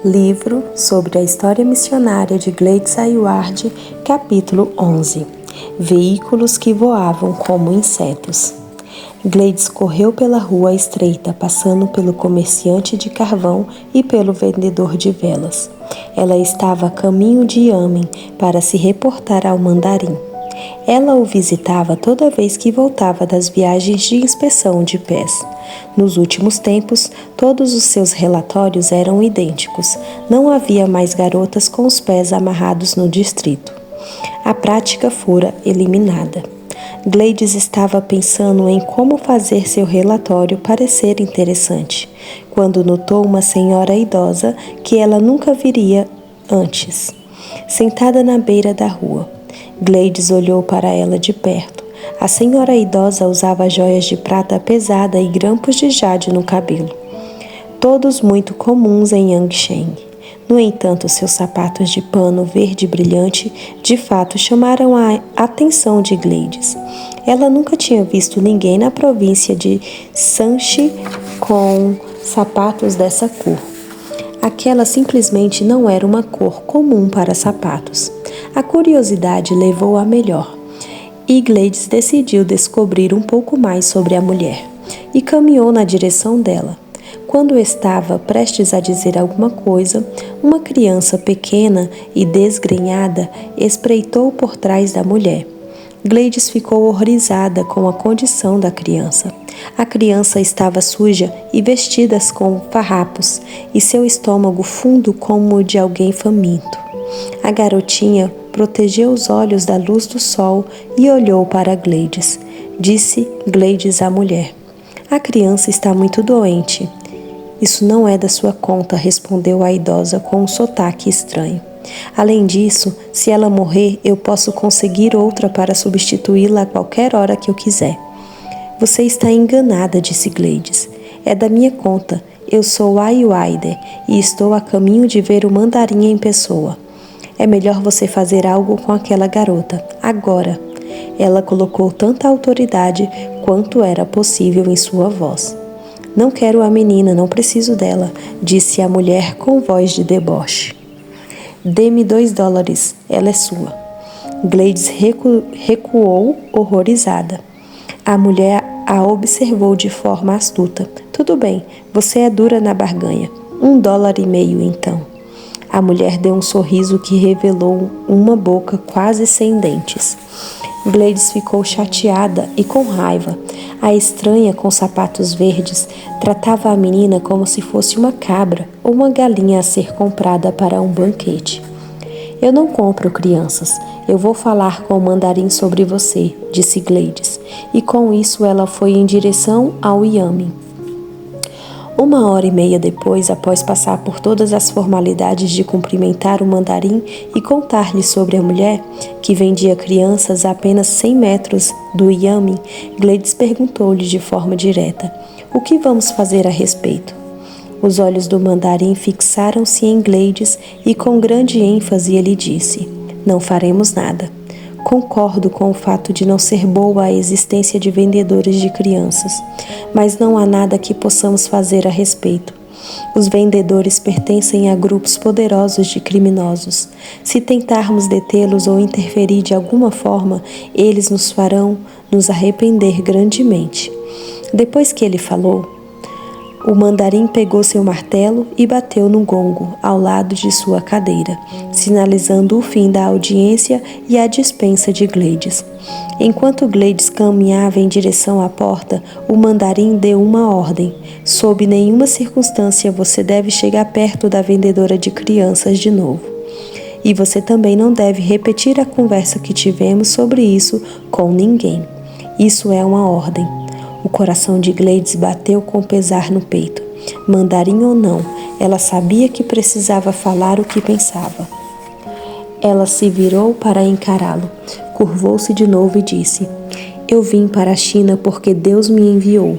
Livro sobre a história missionária de Gladys Aylward, capítulo 11. Veículos que voavam como insetos. Gladys correu pela rua estreita, passando pelo comerciante de carvão e pelo vendedor de velas. Ela estava a caminho de Yamen para se reportar ao mandarim. Ela o visitava toda vez que voltava das viagens de inspeção de pés. Nos últimos tempos, todos os seus relatórios eram idênticos. Não havia mais garotas com os pés amarrados no distrito. A prática fora eliminada. Gladys estava pensando em como fazer seu relatório parecer interessante, quando notou uma senhora idosa que ela nunca viria antes, sentada na beira da rua. Gladys olhou para ela de perto. A senhora idosa usava joias de prata pesada e grampos de jade no cabelo, todos muito comuns em Yangsheng. No entanto, seus sapatos de pano verde brilhante de fato chamaram a atenção de Gladys. Ela nunca tinha visto ninguém na província de Shanxi com sapatos dessa cor. Aquela simplesmente não era uma cor comum para sapatos. A curiosidade levou a melhor, e Gladys decidiu descobrir um pouco mais sobre a mulher, e caminhou na direção dela. Quando estava prestes a dizer alguma coisa, uma criança pequena e desgrenhada espreitou por trás da mulher. Gladys ficou horrorizada com a condição da criança. A criança estava suja e vestida com farrapos, e seu estômago fundo como o de alguém faminto. A garotinha protegeu os olhos da luz do sol e olhou para Gladys. Disse Gladys à mulher: "A criança está muito doente." "Isso não é da sua conta", respondeu a idosa com um sotaque estranho. "Além disso, se ela morrer, eu posso conseguir outra para substituí-la a qualquer hora que eu quiser." "Você está enganada", disse Gladys. "É da minha conta. Eu sou Aylward e estou a caminho de ver o mandarim em pessoa. É melhor você fazer algo com aquela garota, agora." Ela colocou tanta autoridade quanto era possível em sua voz. "Não quero a menina, não preciso dela", disse a mulher com voz de deboche. "Dê-me $2, ela é sua." Gladys recuou horrorizada. A mulher a observou de forma astuta. "Tudo bem, você é dura na barganha. $1,50 então." A mulher deu um sorriso que revelou uma boca quase sem dentes. Gladys ficou chateada e com raiva. A estranha com sapatos verdes tratava a menina como se fosse uma cabra ou uma galinha a ser comprada para um banquete. "Eu não compro crianças. Eu vou falar com o mandarim sobre você", disse Gladys, e com isso ela foi em direção ao Yamen. 1h30 depois, após passar por todas as formalidades de cumprimentar o mandarim e contar-lhe sobre a mulher, que vendia crianças a apenas 100 metros do Yamen, Gladys perguntou-lhe de forma direta: "O que vamos fazer a respeito?" Os olhos do mandarim fixaram-se em Gladys e com grande ênfase ele disse: "Não faremos nada. Concordo com o fato de não ser boa a existência de vendedores de crianças, mas não há nada que possamos fazer a respeito. Os vendedores pertencem a grupos poderosos de criminosos. Se tentarmos detê-los ou interferir de alguma forma, eles nos farão nos arrepender grandemente." Depois que ele falou, o mandarim pegou seu martelo e bateu no gongo ao lado de sua cadeira, sinalizando o fim da audiência e a dispensa de Gladys. Enquanto Gladys caminhava em direção à porta, o mandarim deu uma ordem: "Sob nenhuma circunstância você deve chegar perto da vendedora de crianças de novo. E você também não deve repetir a conversa que tivemos sobre isso com ninguém. Isso é uma ordem." O coração de Gladys bateu com pesar no peito. Mandarim ou não, ela sabia que precisava falar o que pensava. Ela se virou para encará-lo, curvou-se de novo e disse: "Eu vim para a China porque Deus me enviou.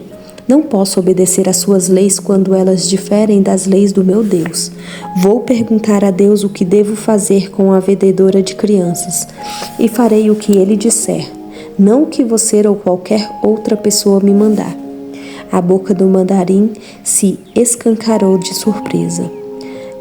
Não posso obedecer às suas leis quando elas diferem das leis do meu Deus. Vou perguntar a Deus o que devo fazer com a vendedora de crianças, e farei o que ele disser. Não o que você ou qualquer outra pessoa me mandar." A boca do mandarim se escancarou de surpresa.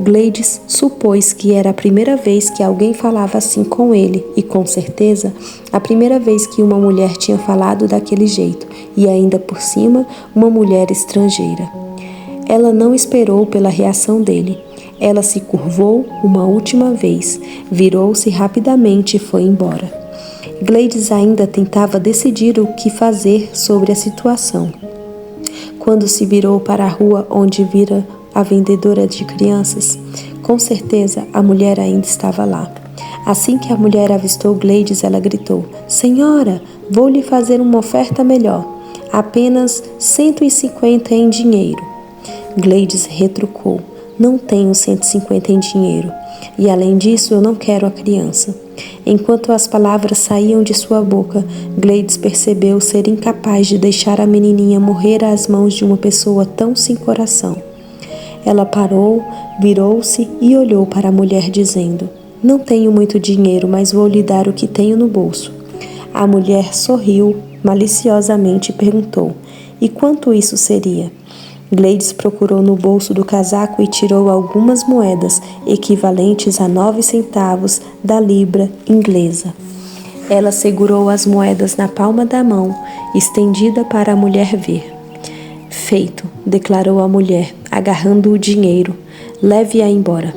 Gladys supôs que era a primeira vez que alguém falava assim com ele e, com certeza, a primeira vez que uma mulher tinha falado daquele jeito e, ainda por cima, uma mulher estrangeira. Ela não esperou pela reação dele. Ela se curvou uma última vez, virou-se rapidamente e foi embora. Gladys ainda tentava decidir o que fazer sobre a situação. Quando se virou para a rua onde vira a vendedora de crianças, com certeza a mulher ainda estava lá. Assim que a mulher avistou Gladys, ela gritou: "Senhora, vou lhe fazer uma oferta melhor. Apenas 150 em dinheiro." Gladys retrucou: "Não tenho 150 em dinheiro. E além disso, eu não quero a criança." Enquanto as palavras saíam de sua boca, Gladys percebeu ser incapaz de deixar a menininha morrer às mãos de uma pessoa tão sem coração. Ela parou, virou-se e olhou para a mulher dizendo: "Não tenho muito dinheiro, mas vou lhe dar o que tenho no bolso." A mulher sorriu maliciosamente e perguntou: "E quanto isso seria?" Gladys procurou no bolso do casaco e tirou algumas moedas, equivalentes a 9 centavos da libra inglesa. Ela segurou as moedas na palma da mão, estendida para a mulher ver. "Feito", declarou a mulher, agarrando o dinheiro. "Leve-a embora."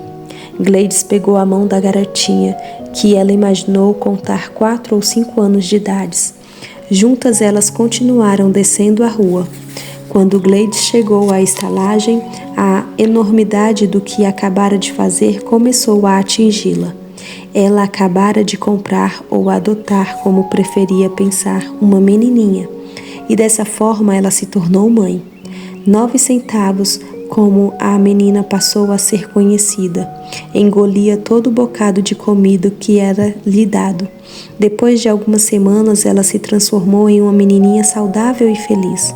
Gladys pegou a mão da garotinha, que ela imaginou contar 4 ou 5 anos de idade. Juntas elas continuaram descendo a rua. Quando Gladys chegou à estalagem, a enormidade do que acabara de fazer começou a atingi-la. Ela acabara de comprar ou adotar, como preferia pensar, uma menininha. E dessa forma ela se tornou mãe. 9 centavos, como a menina passou a ser conhecida. Engolia todo o bocado de comida que era lhe dado. Depois de algumas semanas, ela se transformou em uma menininha saudável e feliz.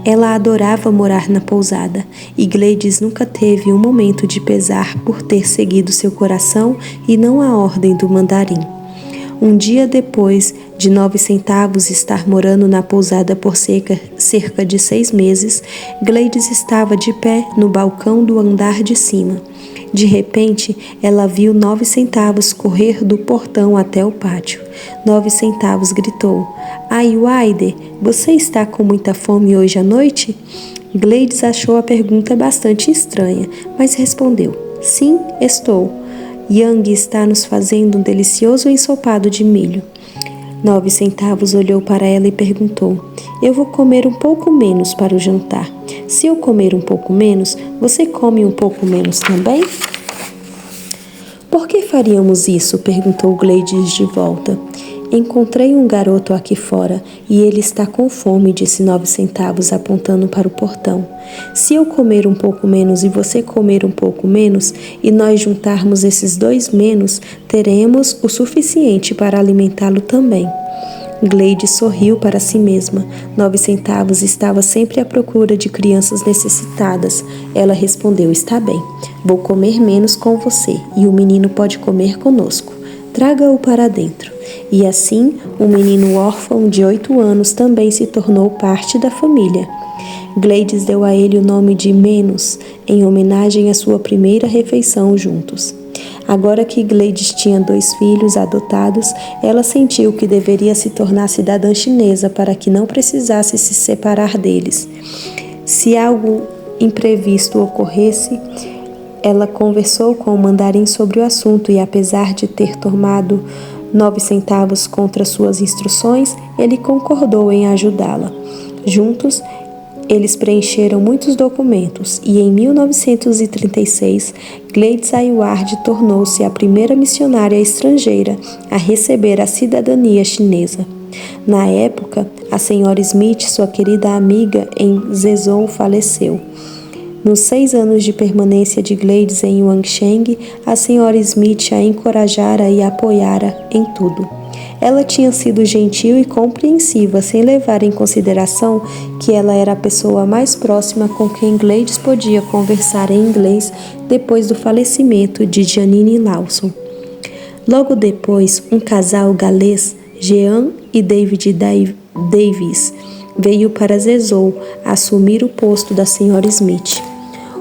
Ela adorava morar na pousada, e Gladys nunca teve um momento de pesar por ter seguido seu coração e não a ordem do mandarim. Um dia depois de 9 centavos estar morando na pousada por cerca de 6 meses, Gladys estava de pé no balcão do andar de cima. De repente, ela viu 9 centavos correr do portão até o pátio. 9 centavos gritou: "Ai, Waider, você está com muita fome hoje à noite?" Gladys achou a pergunta bastante estranha, mas respondeu: "Sim, estou. Yang está nos fazendo um delicioso ensopado de milho." 9 centavos olhou para ela e perguntou: "Eu vou comer um pouco menos para o jantar. Se eu comer um pouco menos, você come um pouco menos também?" "Por que faríamos isso?" perguntou Gladys de volta. "Encontrei um garoto aqui fora e ele está com fome", disse 9 centavos apontando para o portão. "Se eu comer um pouco menos e você comer um pouco menos, e nós juntarmos esses 2 menos, teremos o suficiente para alimentá-lo também." Gladys sorriu para si mesma. 9 centavos estava sempre à procura de crianças necessitadas. Ela respondeu: "Está bem, vou comer menos com você e o menino pode comer conosco. Traga-o para dentro." E assim, um menino órfão de 8 anos também se tornou parte da família. Gladys deu a ele o nome de Menos, em homenagem à sua primeira refeição juntos. Agora que Gladys tinha 2 filhos adotados, ela sentiu que deveria se tornar cidadã chinesa para que não precisasse se separar deles. Se algo imprevisto ocorresse, ela conversou com o mandarim sobre o assunto e, apesar de ter tomado 9 centavos contra suas instruções, ele concordou em ajudá-la. Juntos, eles preencheram muitos documentos e, em 1936, Gladys Aylward tornou-se a primeira missionária estrangeira a receber a cidadania chinesa. Na época, a senhora Smith, sua querida amiga em Zhezhou, faleceu. Nos 6 anos de permanência de Gladys em Wancheng, a senhora Smith a encorajara e a apoiara em tudo. Ela tinha sido gentil e compreensiva, sem levar em consideração que ela era a pessoa mais próxima com quem Gladys podia conversar em inglês depois do falecimento de Janine Lawson. Logo depois, um casal galês, Jean e David Davis, veio para Zhezhou assumir o posto da senhora Smith.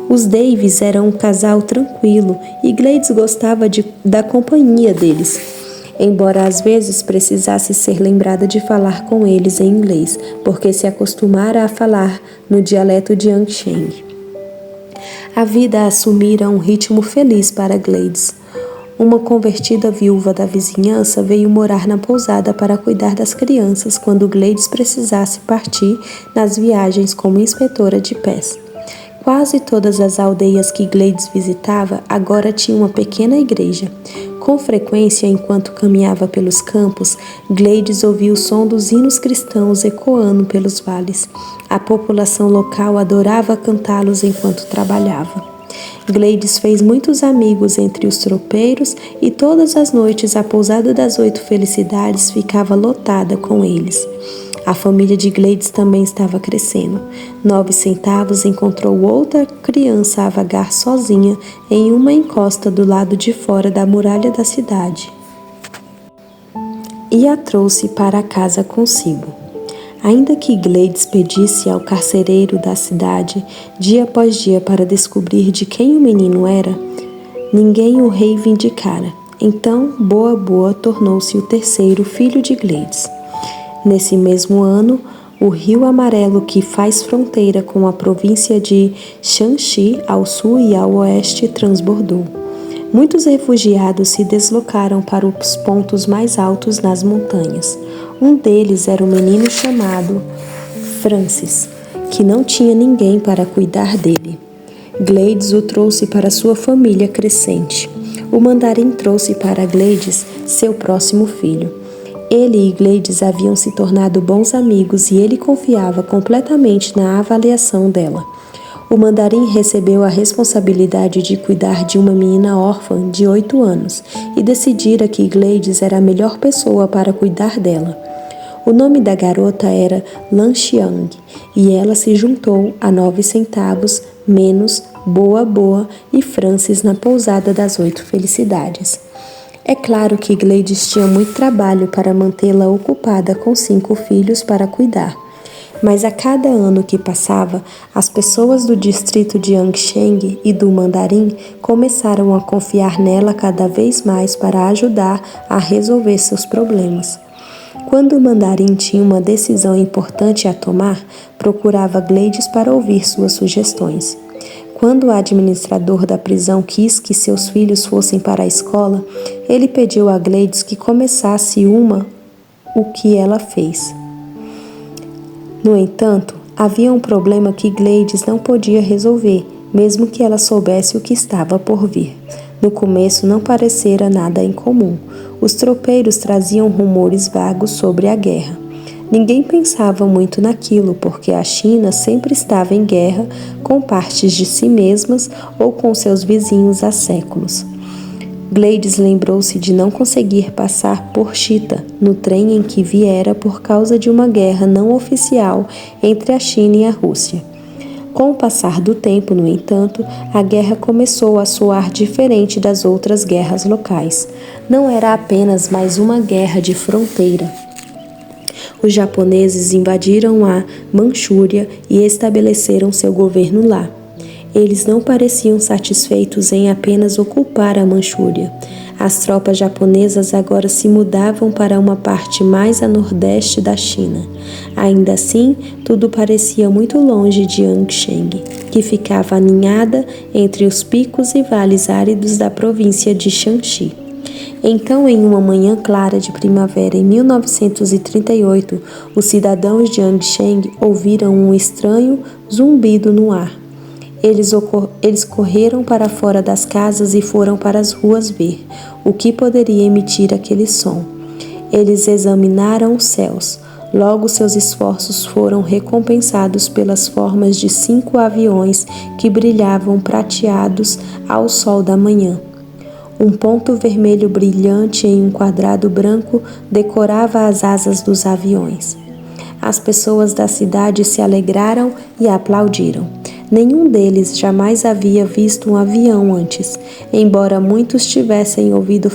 Os Davis eram um casal tranquilo e Gladys gostava da companhia deles, embora às vezes precisasse ser lembrada de falar com eles em inglês, porque se acostumara a falar no dialeto de Ansheng. A vida assumira um ritmo feliz para Gladys. Uma convertida viúva da vizinhança veio morar na pousada para cuidar das crianças quando Gladys precisasse partir nas viagens como inspetora de pés. Quase todas as aldeias que Gladys visitava agora tinham uma pequena igreja. Com frequência, enquanto caminhava pelos campos, Gladys ouvia o som dos hinos cristãos ecoando pelos vales. A população local adorava cantá-los enquanto trabalhava. Gladys fez muitos amigos entre os tropeiros e todas as noites a pousada das 8 Felicidades ficava lotada com eles. A família de Gladys também estava crescendo. 9 centavos encontrou outra criança a vagar sozinha em uma encosta do lado de fora da muralha da cidade e a trouxe para casa consigo. Ainda que Gladys pedisse ao carcereiro da cidade dia após dia para descobrir de quem o menino era, ninguém o reivindicara. Então, Boa Boa tornou-se o terceiro filho de Gladys. Nesse mesmo ano, o Rio Amarelo, que faz fronteira com a província de Shanxi ao sul e ao oeste, transbordou. Muitos refugiados se deslocaram para os pontos mais altos nas montanhas. Um deles era um menino chamado Francis, que não tinha ninguém para cuidar dele. Gladys o trouxe para sua família crescente. O mandarim trouxe para Gladys seu próximo filho. Ele e Gladys haviam se tornado bons amigos e ele confiava completamente na avaliação dela. O mandarim recebeu a responsabilidade de cuidar de uma menina órfã de 8 anos e decidira que Gladys era a melhor pessoa para cuidar dela. O nome da garota era Lan Xiang e ela se juntou a 9 centavos menos Boa Boa e Francis na pousada das 8 Felicidades. É claro que Gladys tinha muito trabalho para mantê-la ocupada com 5 filhos para cuidar. Mas a cada ano que passava, as pessoas do distrito de Ansheng e do Mandarim começaram a confiar nela cada vez mais para ajudar a resolver seus problemas. Quando o Mandarim tinha uma decisão importante a tomar, procurava Gladys para ouvir suas sugestões. Quando o administrador da prisão quis que seus filhos fossem para a escola, ele pediu a Gladys que começasse o que ela fez. No entanto, havia um problema que Gladys não podia resolver, mesmo que ela soubesse o que estava por vir. No começo não parecera nada incomum. Os tropeiros traziam rumores vagos sobre a guerra. Ninguém pensava muito naquilo, porque a China sempre estava em guerra com partes de si mesmas ou com seus vizinhos há séculos. Gladys lembrou-se de não conseguir passar por Chita no trem em que viera por causa de uma guerra não oficial entre a China e a Rússia. Com o passar do tempo, no entanto, a guerra começou a soar diferente das outras guerras locais. Não era apenas mais uma guerra de fronteira. Os japoneses invadiram a Manchúria e estabeleceram seu governo lá. Eles não pareciam satisfeitos em apenas ocupar a Manchúria. As tropas japonesas agora se mudavam para uma parte mais a nordeste da China. Ainda assim, tudo parecia muito longe de Ansheng, que ficava aninhada entre os picos e vales áridos da província de Shanxi. Então, em uma manhã clara de primavera em 1938, os cidadãos de Ansheng ouviram um estranho zumbido no ar. Eles correram para fora das casas e foram para as ruas ver o que poderia emitir aquele som. Eles examinaram os céus. Logo seus esforços foram recompensados pelas formas de 5 aviões que brilhavam prateados ao sol da manhã. Um ponto vermelho brilhante em um quadrado branco decorava as asas dos aviões. As pessoas da cidade se alegraram e aplaudiram. Nenhum deles jamais havia visto um avião antes, embora muitos tivessem ouvido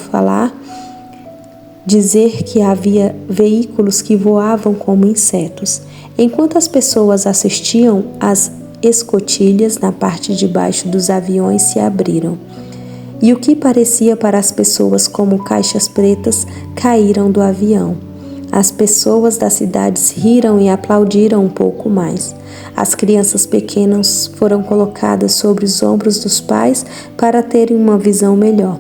dizer que havia veículos que voavam como insetos. Enquanto as pessoas assistiam às escotilhas na parte de baixo dos aviões se abriram, e o que parecia para as pessoas como caixas pretas caíram do avião. As pessoas das cidades riram e aplaudiram um pouco mais. As crianças pequenas foram colocadas sobre os ombros dos pais para terem uma visão melhor.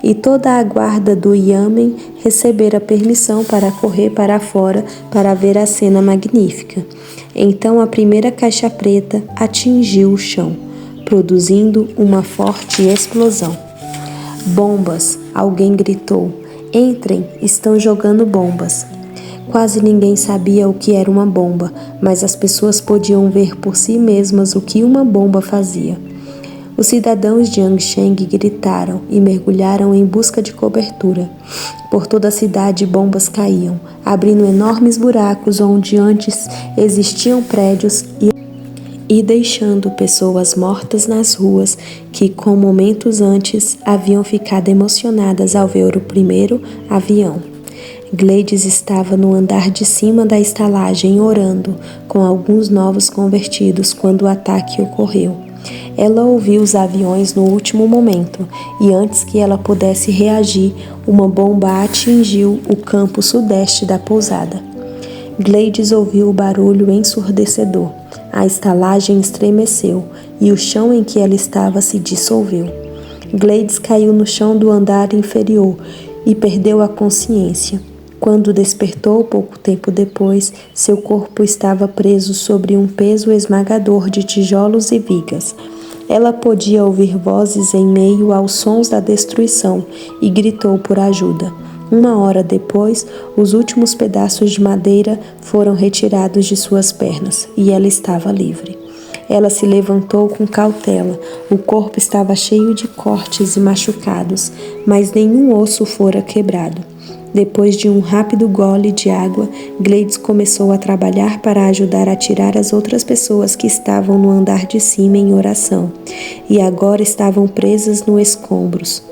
E toda a guarda do Yamen recebera permissão para correr para fora para ver a cena magnífica. Então a primeira caixa preta atingiu o chão, produzindo uma forte explosão. Bombas! Alguém gritou. Entrem, estão jogando bombas. Quase ninguém sabia o que era uma bomba, mas as pessoas podiam ver por si mesmas o que uma bomba fazia. Os cidadãos de Yangcheng gritaram e mergulharam em busca de cobertura. Por toda a cidade bombas caíam, abrindo enormes buracos onde antes existiam prédios e deixando pessoas mortas nas ruas que, com momentos antes, haviam ficado emocionadas ao ver o primeiro avião. Gladys estava no andar de cima da estalagem orando com alguns novos convertidos quando o ataque ocorreu. Ela ouviu os aviões no último momento e antes que ela pudesse reagir, uma bomba atingiu o campo sudeste da pousada. Gladys ouviu o barulho ensurdecedor. A estalagem estremeceu e o chão em que ela estava se dissolveu. Gladys caiu no chão do andar inferior e perdeu a consciência. Quando despertou pouco tempo depois, seu corpo estava preso sobre um peso esmagador de tijolos e vigas. Ela podia ouvir vozes em meio aos sons da destruição e gritou por ajuda. Uma hora depois, os últimos pedaços de madeira foram retirados de suas pernas e ela estava livre. Ela se levantou com cautela. O corpo estava cheio de cortes e machucados, mas nenhum osso fora quebrado. Depois de um rápido gole de água, Gladys começou a trabalhar para ajudar a tirar as outras pessoas que estavam no andar de cima em oração e agora estavam presas nos escombros.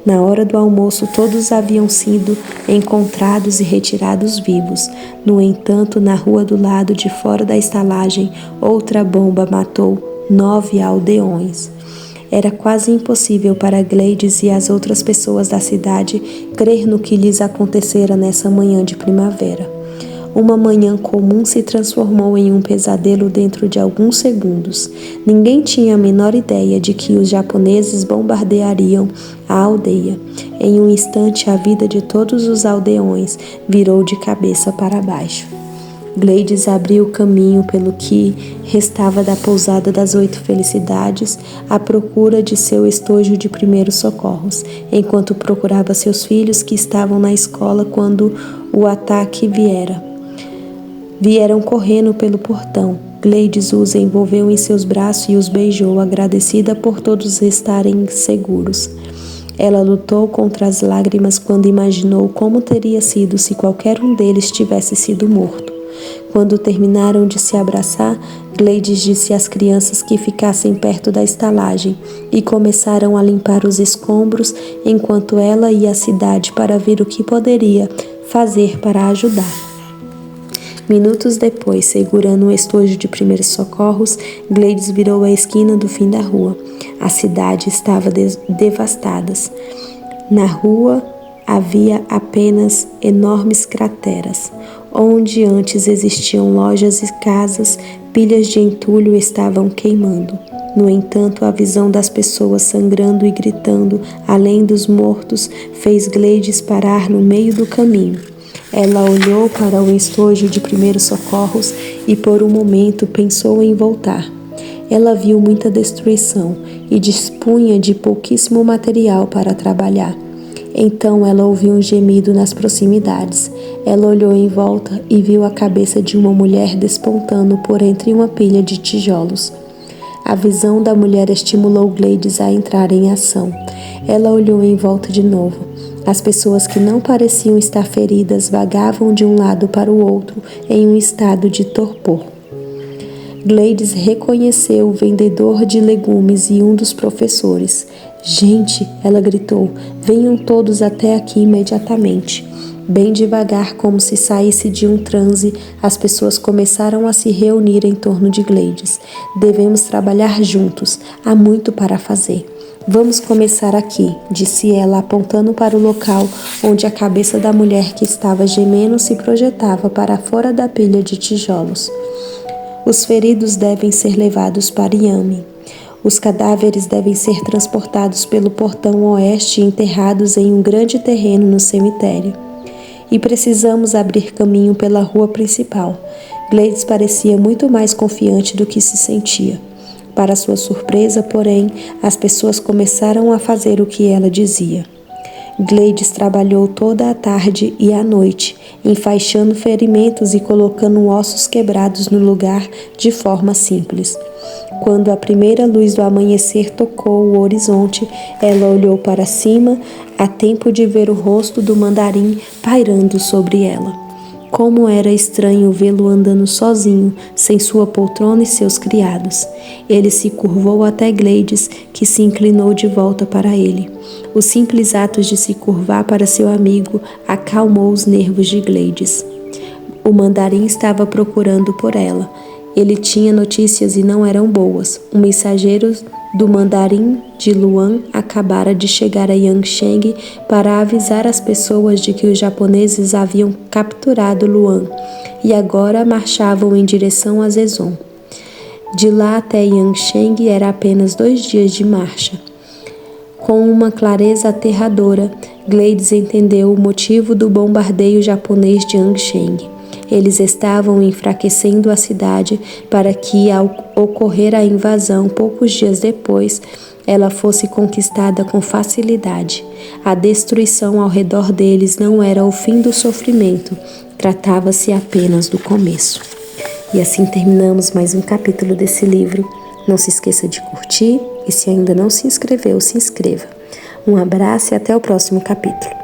Na hora do almoço, todos haviam sido encontrados e retirados vivos. No entanto, na rua do lado de fora da estalagem, outra bomba matou 9 aldeões. Era quase impossível para Gladys e as outras pessoas da cidade crer no que lhes acontecera nessa manhã de primavera. Uma manhã comum se transformou em um pesadelo dentro de alguns segundos. Ninguém tinha a menor ideia de que os japoneses bombardeariam a aldeia. Em um instante, a vida de todos os aldeões virou de cabeça para baixo. Gladys abriu o caminho pelo que restava da pousada das 8 Felicidades à procura de seu estojo de primeiros socorros, enquanto procurava seus filhos que estavam na escola quando o ataque viera. Vieram correndo pelo portão. Gladys os envolveu em seus braços e os beijou, agradecida por todos estarem seguros. Ela lutou contra as lágrimas quando imaginou como teria sido se qualquer um deles tivesse sido morto. Quando terminaram de se abraçar, Gladys disse às crianças que ficassem perto da estalagem e começaram a limpar os escombros enquanto ela ia à cidade para ver o que poderia fazer para ajudar. Minutos depois, segurando um estojo de primeiros socorros, Gladys virou a esquina do fim da rua. A cidade estava devastada. Na rua havia apenas enormes crateras. Onde antes existiam lojas e casas, pilhas de entulho estavam queimando. No entanto, a visão das pessoas sangrando e gritando, além dos mortos, fez Gladys parar no meio do caminho. Ela olhou para o estojo de primeiros socorros e por um momento pensou em voltar. Ela viu muita destruição e dispunha de pouquíssimo material para trabalhar. Então ela ouviu um gemido nas proximidades. Ela olhou em volta e viu a cabeça de uma mulher despontando por entre uma pilha de tijolos. A visão da mulher estimulou Gladys a entrar em ação. Ela olhou em volta de novo. As pessoas que não pareciam estar feridas vagavam de um lado para o outro em um estado de torpor. Gladys reconheceu o vendedor de legumes e um dos professores. Gente, ela gritou, venham todos até aqui imediatamente. Bem devagar, como se saísse de um transe, as pessoas começaram a se reunir em torno de Gleides. Devemos trabalhar juntos, há muito para fazer. Vamos começar aqui, disse ela, apontando para o local onde a cabeça da mulher que estava gemendo se projetava para fora da pilha de tijolos. Os feridos devem ser levados para Yami. Os cadáveres devem ser transportados pelo portão oeste e enterrados em um grande terreno no cemitério. E precisamos abrir caminho pela rua principal. Gleides parecia muito mais confiante do que se sentia. Para sua surpresa, porém, as pessoas começaram a fazer o que ela dizia. Gleides trabalhou toda a tarde e a noite, enfaixando ferimentos e colocando ossos quebrados no lugar de forma simples. Quando a primeira luz do amanhecer tocou o horizonte, ela olhou para cima, a tempo de ver o rosto do mandarim pairando sobre ela. Como era estranho vê-lo andando sozinho, sem sua poltrona e seus criados. Ele se curvou até Gleides, que se inclinou de volta para ele. O simples ato de se curvar para seu amigo acalmou os nervos de Gleides. O mandarim estava procurando por ela. Ele tinha notícias e não eram boas. O mensageiro do mandarim de Luan acabara de chegar a Yansheng para avisar as pessoas de que os japoneses haviam capturado Luan e agora marchavam em direção a Zezon. De lá até Yansheng era apenas 2 dias de marcha. Com uma clareza aterradora, Gleides entendeu o motivo do bombardeio japonês de Yansheng. Eles estavam enfraquecendo a cidade para que, ao ocorrer a invasão poucos dias depois, ela fosse conquistada com facilidade. A destruição ao redor deles não era o fim do sofrimento, tratava-se apenas do começo. E assim terminamos mais um capítulo desse livro. Não se esqueça de curtir e, se ainda não se inscreveu, se inscreva. Um abraço e até o próximo capítulo.